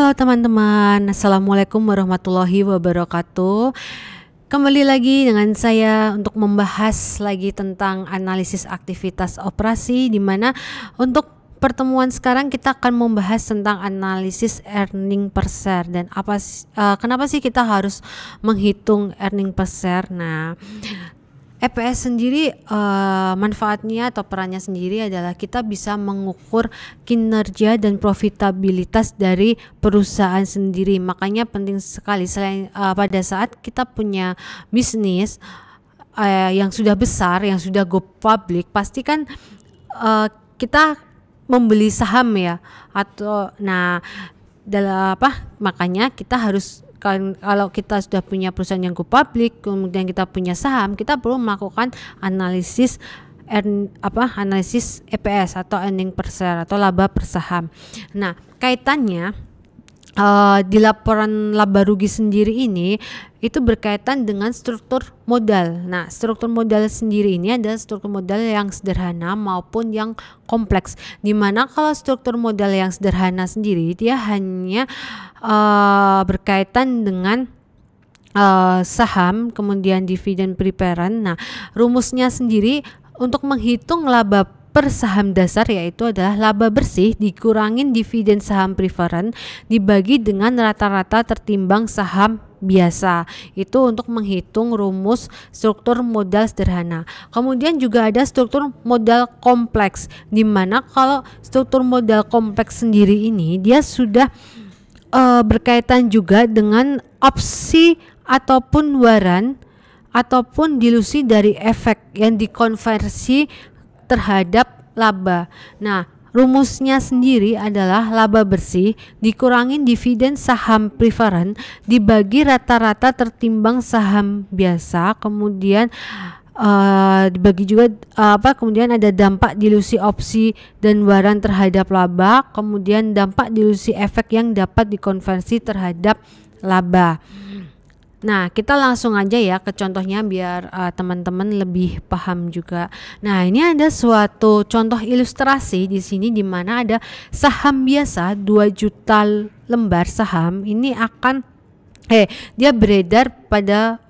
Halo teman-teman, Assalamualaikum warahmatullahi wabarakatuh. Kembali lagi dengan saya untuk membahas lagi tentang analisis aktivitas operasi, di mana untuk pertemuan sekarang kita akan membahas tentang analisis earning per share dan kenapa sih kita harus menghitung earning per share. Nah, EPS sendiri manfaatnya atau perannya sendiri adalah kita bisa mengukur kinerja dan profitabilitas dari perusahaan sendiri. Makanya penting sekali selain pada saat kita punya bisnis yang sudah besar, yang sudah go public, pasti kan kita membeli saham ya, atau makanya kita harus, kalau kita sudah punya perusahaan yang go public, kemudian kita punya saham, kita perlu melakukan analisis analisis EPS atau earning per share atau laba per saham. Nah, kaitannya di laporan laba rugi sendiri ini itu berkaitan dengan struktur modal. Nah, struktur modal sendiri ini adalah struktur modal yang sederhana maupun yang kompleks. Dimana kalau struktur modal yang sederhana sendiri dia hanya berkaitan dengan saham, kemudian dividen preference. Nah, rumusnya sendiri untuk menghitung laba per saham dasar yaitu adalah laba bersih dikurangin dividen saham preference dibagi dengan rata-rata tertimbang saham biasa. Itu untuk menghitung rumus struktur modal sederhana. Kemudian juga ada struktur modal kompleks, di mana kalau struktur modal kompleks sendiri ini dia sudah berkaitan juga dengan opsi ataupun waran ataupun dilusi dari efek yang dikonversi terhadap laba. Nah, rumusnya sendiri adalah laba bersih dikurangin dividen saham preference dibagi rata-rata tertimbang saham biasa, kemudian dibagi juga kemudian ada dampak dilusi opsi dan waran terhadap laba, kemudian dampak dilusi efek yang dapat dikonversi terhadap laba. Nah, kita langsung aja ya ke contohnya biar teman-teman lebih paham juga. Nah, ini ada suatu contoh ilustrasi di sini di mana ada saham biasa 2 juta lembar saham ini akan dia beredar pada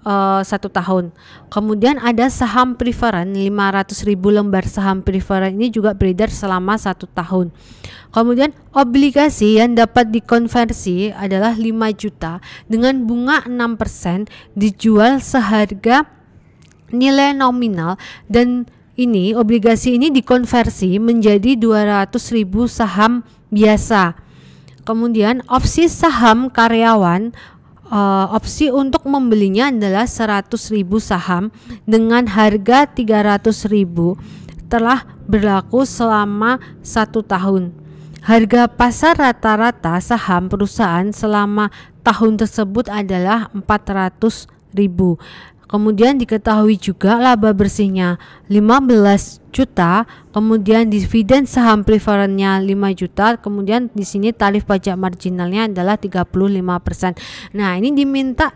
1 tahun. Kemudian ada saham preference 500.000 lembar saham preference ini juga beredar selama 1 tahun. Kemudian obligasi yang dapat dikonversi adalah 5 juta dengan bunga 6% dijual seharga nilai nominal, dan ini obligasi ini dikonversi menjadi 200.000 saham biasa. Kemudian opsi saham karyawan, opsi untuk membelinya adalah 100.000 saham dengan harga 300.000 telah berlaku selama 1 tahun. Harga pasar rata-rata saham perusahaan selama tahun tersebut adalah 400.000. Kemudian diketahui juga laba bersihnya 15 juta, kemudian dividen saham preferennya 5 juta, kemudian di sini tarif pajak marginalnya adalah 35%. Nah, ini diminta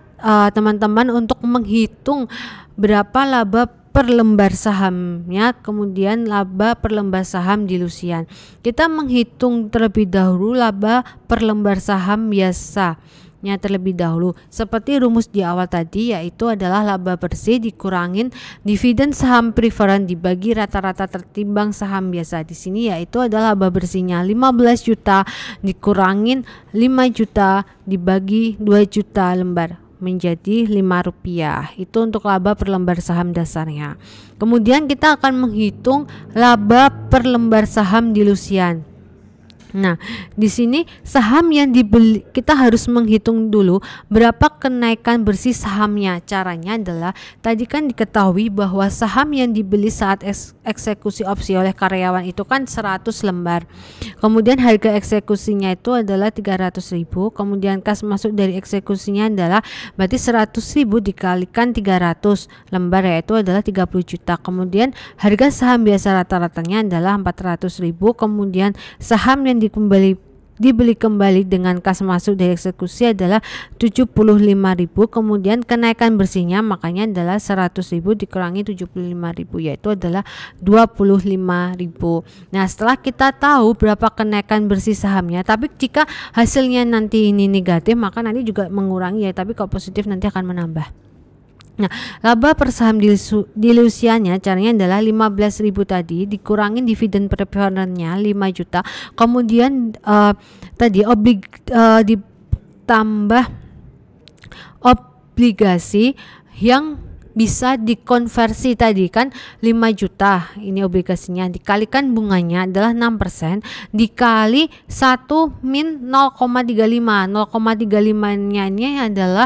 teman-teman untuk menghitung berapa laba per lembar sahamnya, kemudian laba per lembar saham dilusian. Kita menghitung terlebih dahulu laba per lembar saham biasanya terlebih dahulu. Seperti rumus di awal tadi, yaitu adalah laba bersih dikurangin dividen saham preference dibagi rata-rata tertimbang saham biasa. Di sini yaitu adalah laba bersihnya 15 juta dikurangin 5 juta dibagi 2 juta lembar menjadi Rp5. Itu untuk laba per lembar saham dasarnya. Kemudian kita akan menghitung laba per lembar saham dilusian. Nah, di sini saham yang dibeli kita harus menghitung dulu berapa kenaikan bersih sahamnya. Caranya adalah tadi kan diketahui bahwa saham yang dibeli saat eksekusi opsi oleh karyawan itu kan 100 lembar. Kemudian harga eksekusinya itu adalah 300.000, kemudian kas masuk dari eksekusinya adalah berarti 100.000 dikalikan 300 lembar yaitu adalah 30 juta. Kemudian harga saham biasa rata-ratanya adalah 400.000, kemudian saham yang dibeli kembali dengan kas masuk dari eksekusi adalah 75.000, kemudian kenaikan bersihnya makanya adalah 100.000 dikurangi 75.000, yaitu adalah 25.000. Nah, setelah kita tahu berapa kenaikan bersih sahamnya, tapi jika hasilnya nanti ini negatif maka nanti juga mengurangi ya, tapi kalau positif nanti akan menambah. Nah, laba per saham dilusiannya caranya adalah 15.000 tadi dikurangin dividen preferennya 5 juta, kemudian tadi ditambah obligasi yang bisa dikonversi tadi kan 5 juta ini obligasinya, dikalikan bunganya adalah 6% dikali 1 min 0,35. 0,35 nya ini adalah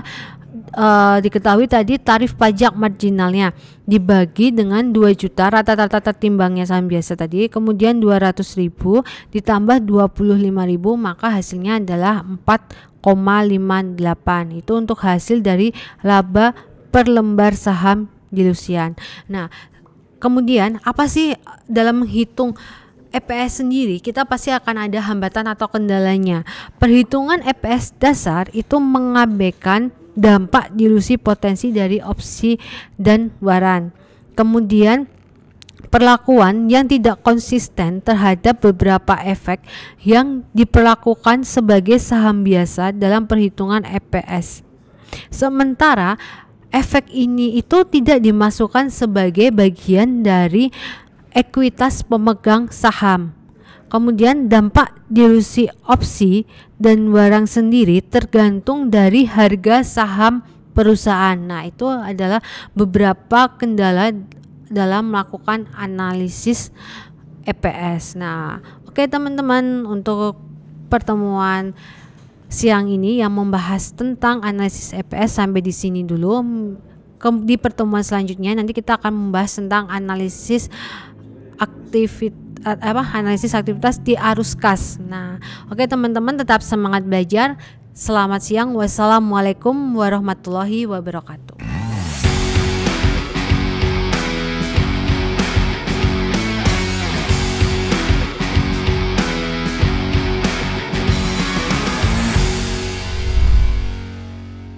diketahui tadi tarif pajak marginalnya dibagi dengan 2 juta rata-rata tertimbangnya saham biasa tadi, kemudian 200.000 ditambah 25.000 maka hasilnya adalah 4,58. Itu untuk hasil dari laba per lembar saham dilusian. Nah, kemudian apa sih dalam menghitung EPS sendiri, kita pasti akan ada hambatan atau kendalanya. Perhitungan EPS dasar itu mengabaikan dampak dilusi potensi dari opsi dan waran. Kemudian perlakuan yang tidak konsisten terhadap beberapa efek yang diperlakukan sebagai saham biasa dalam perhitungan EPS. Sementara efek ini itu tidak dimasukkan sebagai bagian dari ekuitas pemegang saham. Kemudian dampak dilusi opsi dan barang sendiri tergantung dari harga saham perusahaan. Nah, itu adalah beberapa kendala dalam melakukan analisis EPS. Nah, oke teman-teman, untuk pertemuan siang ini yang membahas tentang analisis EPS sampai di sini dulu. Di pertemuan selanjutnya nanti kita akan membahas tentang analisis analisis aktivitas di arus kas. Nah, oke teman-teman, tetap semangat belajar. Selamat siang. Wassalamualaikum warahmatullahi wabarakatuh.